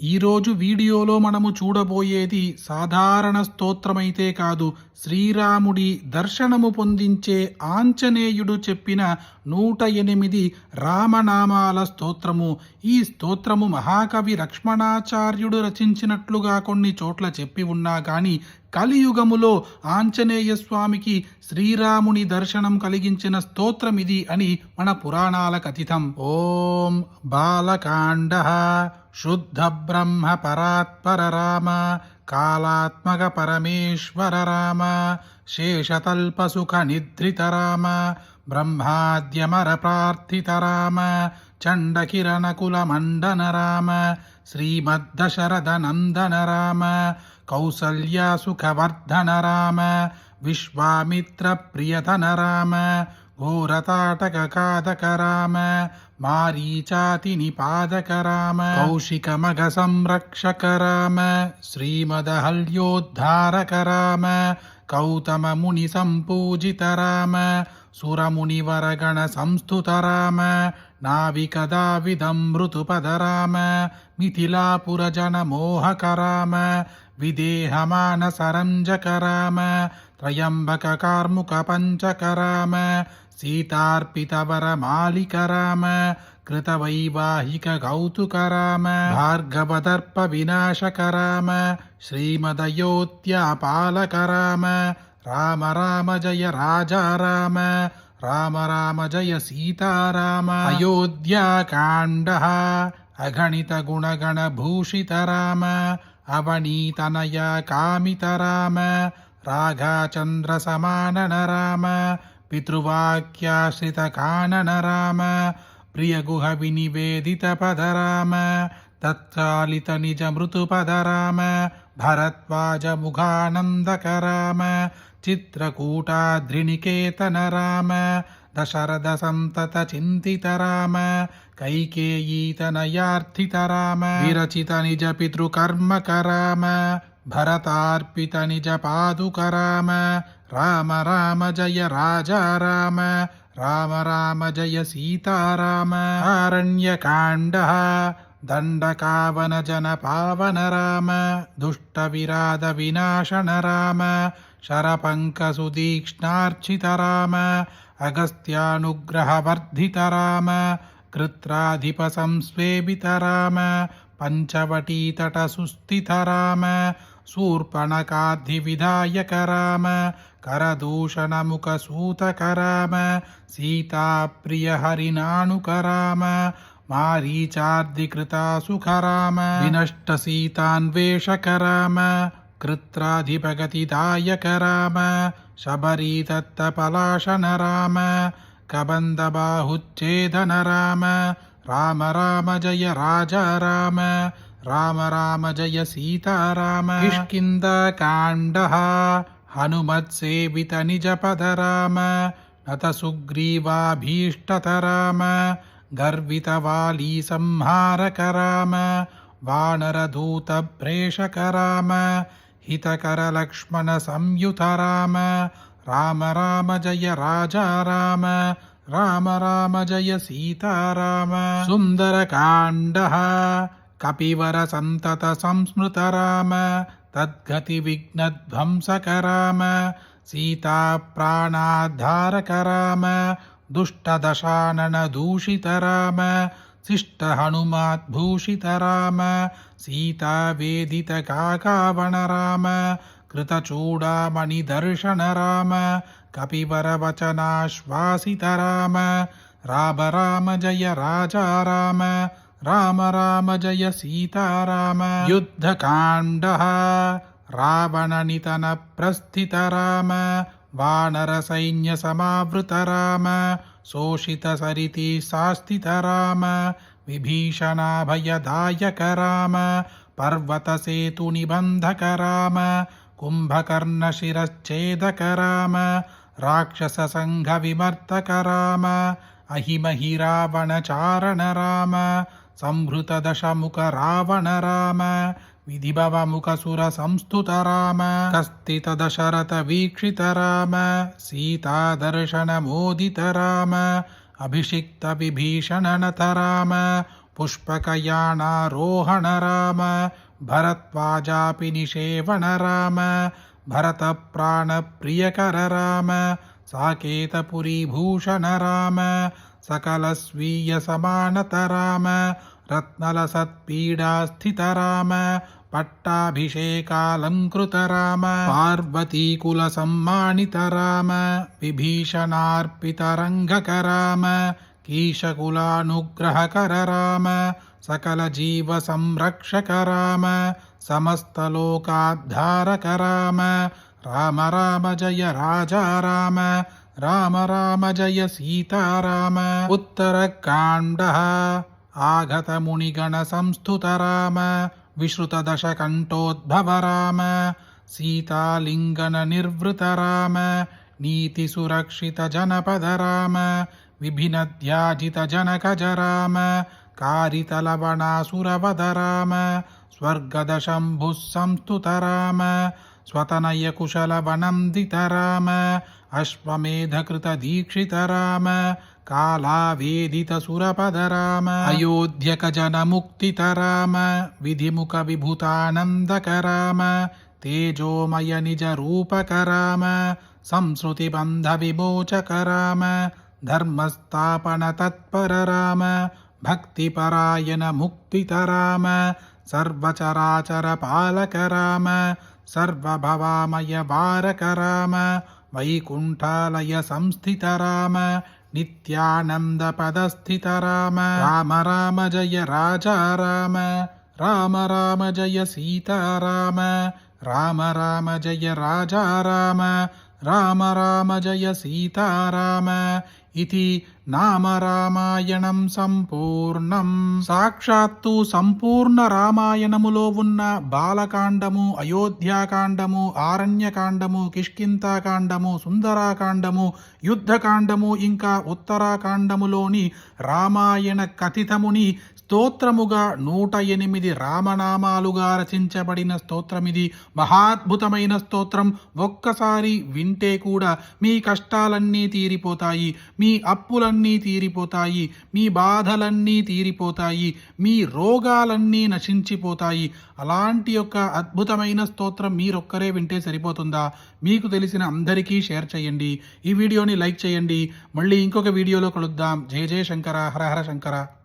ఈరోజు వీడియోలో మనము చూడబోయేది సాధారణ స్తోత్రమైతే కాదు, శ్రీరాముడి దర్శనము పొందించే ఆంజనేయుడు చెప్పిన 108 రామనామాల స్తోత్రము. ఈ స్తోత్రము మహాకవి లక్ష్మణాచార్యుడు రచించినట్లుగా కొన్ని చోట్ల చెప్పి ఉన్నా కానీ కలియుగములో ఆంజనేయ స్వామికి శ్రీరాముని దర్శనం కలిగించిన స్తోత్రం ఇది అని మన పురాణాల కథితం. ఓం బాలకాండ శుద్ధ బ్రహ్మ పరాత్పర రామ కాళాత్మక పరమేశ్వర రామ శేషతల్ప సుఖ నిద్రిత రామ బ్రహ్మాద్యమర ప్రార్థిత రామ చండకిరణ కుల మండన రామ శ్రీమద్దశరథ నందన రామ కౌసల్యా సుఖవర్ధన రామ విశ్వామిత్ర ప్రియతన రామ ఘోరతాటక కాదక రామ మారీచాతి నిపాదక రామ కౌశిక మగ సంరక్షక రామ శ్రీమదహల్యోద్ధారక రామ కౌతమ ముని సంపూజిత రామ సురమునివరగణ సంస్థుత రామ నావిక దావిదమృతుపద రామ మిథిలాపుర జన మోహక రామ విదేహమాన సరంజక రామ త్రయంబక కార్ముక పంచక రామ సీతార్పిత వర మాలిక రామ కృతవైవాహిక కౌతుక రామ భార్గవదర్ప వినాశక రామ శ్రీమదయోత్యాపాలక రామ రామ రామ జయ రాజా రామ రామ రామ జయ సీతారామ అయోధ్యాకాండ అగణిత గుణగణ భూషిత రామ అవనీతనయ కామిత రామ రాఘాచంద్ర సమానన రామ పితృవాక్యాశ్రిత కానన రామ ప్రియగుహ వినివేదిత పద రామ తత్కాలిత నిజ మృతుపద రామ భరద్వాజ ముఖానందక రామ చిత్రకూటాద్రినికేతన రామ దశరథ సంతత చింతిత రామ కైకేయీతనయార్థిత రామ విరచిత నిజ పితృకర్మక రామ భరతార్పిత నిజ పాదుక రామ రామ రామ జయ రాజా రామ రామ రామ జయ సీతారామ అరణ్యకాండ దండకావన జన పావన రామ దుష్ట విరాధ వినాశన రామ శరపంక సుదీక్ష్ణార్చిత రామ అగస్త్యానుగ్రహ వర్ధిత రామ కృత్రాధిప సంస్వేభిత రామ పంచవటీతట సుస్థిత రామ శూర్పణకాద్ధి విధాయక రామ కరదూషణ ముఖ సూతక రామ సీతాప్రియ హరినాణుక రామ మారీచార్దికృతాసుఖ రామ వినష్ట సీతాన్వేషక రామ కృత్రాధిపగతిదాయక రామ శబరీదత్త పలాశన రామ కబంధబాహుచ్ఛేదన రామ రామ రామ జయ రాజా రామ రామ రామ జయ సీతారామ కిష్కింధకాండ హనుమత్సేవిత నిజ పద రామ నత సుగ్రీవాభీష్టత రామ గర్విత వాలీ సంహారక రామ వానరధూత ప్రేషక రామ హితకర లక్ష్మణ సంయుత రామ రామ రామ జయ రాజా రామ రామ రామ జయ సీతారామ సుందరకాండ కపివర సంతత సంస్మృత రామ తద్గతి విఘ్నధ్వంసక రామ సీతా ప్రాణాధారక రామ దుష్టదశానన దూషిత రామ శిష్ట హనుమాద్భూషిత రామ సీతా వేదిత కాకావణ రామ కృతచూడామణి దర్శన రామ కపివర వచనాశ్వాసిత రామ రామ రామ జయ రాజా రామ రామ రామ జయ సీతారామ యుద్ధకాండ రావణ నితన ప్రస్థిత రామ వానర సైన్య సమావృత రామ శోషిత సరితి శాస్తిత రామ విభీషణాభయదాయక రామ పర్వత సేతు నిబంధక రామ కుంభకర్ణ శిరచ్ఛేదక రామ రాక్షస సంఘ విమర్దక రామ అహిమహి రావణ చారణ రామ సంహృత దశముఖ రావణ రామ విధిభవముఖ సుర సంస్థుత రామ కస్థిత దశరథ వీక్షిత రామ సీతా దర్శన మోదిత రామ అభిషిక్త విభీషణ నత రామ पुष्पकयानारोहण राम भरद्वाजापि निषेवण राम भरतप्राणप्रियकर राम साकेतपुरीभूषण राम सकलस्वीयसमानत राम रत्नलसत्पीडास्थित राम पट्टाभिषेकालङ्कृत राम पार्वतीकुलसम्मानित राम विभीषणार्पितरङ्गक राम कीशकुलानुग्रहकर राम सकलजीवसंरक्षक राम समस्तलोकाद्धारक राम राम राम जय राजा राम राम राम जय सीताराम उत्तरकाण्डः आगतमुनिगणसंस्तुत राम विश्रुतदशकण्ठोद्भव राम सीतालिङ्गननिर्वृत राम नीतिसुरक्षितजनपद राम विभिनध्याजितजनकज राम कारितलवणासुरवध राम स्वर्गदशम्भुः संस्तुत राम स्वतनयकुशलवनन्दित राम अश्वमेधकृतदीक्षित राम कालावेदितसुरपद राम अयोध्यकजनमुक्तित राम विधिमुखविभूतानन्दक राम तेजोमय निजरूपक राम संसृतिबन्धविमोचक राम धर्मस्थापनतत्पर राम भक्तिपरायण मुक्तित राम सर्वचराचरपालक राम सर्वभवामय वारक राम वैकुण्ठालय संस्थित राम नित्यानन्दपदस्थित राम राम राम जय राजा राम राम राम जय सीताराम राम राम जय राजा राम राम राम जय सीताराम इति नाम రామాయణం సంపూర్ణం. సాక్షాత్తు సంపూర్ణ రామాయణములో ఉన్న బాలకాండము, అయోధ్యాకాండము, ఆరణ్యకాండము, కిష్కింతాకాండము, సుందరాకాండము, యుద్ధకాండము ఇంకా ఉత్తరాకాండములోని రామాయణ కథితముని స్తోత్రముగా 108 రామనామాలుగా రచించబడిన స్తోత్రమిది. మహాద్భుతమైన స్తోత్రం. ఒక్కసారి వింటే కూడా మీ కష్టాలన్నీ తీరిపోతాయి, మీ అప్పులన్నీ తీరిపోతాయి, మీ బాధలన్నీ తీరిపోతాయి, మీ రోగాలన్నీ నశించిపోతాయి. అలాంటి యొక్క అద్భుతమైన స్తోత్రం మీరొక్కరే వింటే సరిపోతుందా? మీకు తెలిసిన అందరికీ షేర్ చేయండి. ఈ వీడియోని లైక్ చేయండి. మళ్ళీ ఇంకొక వీడియోలో కలుద్దాం. జయ జయ శంకర, హర హర శంకర.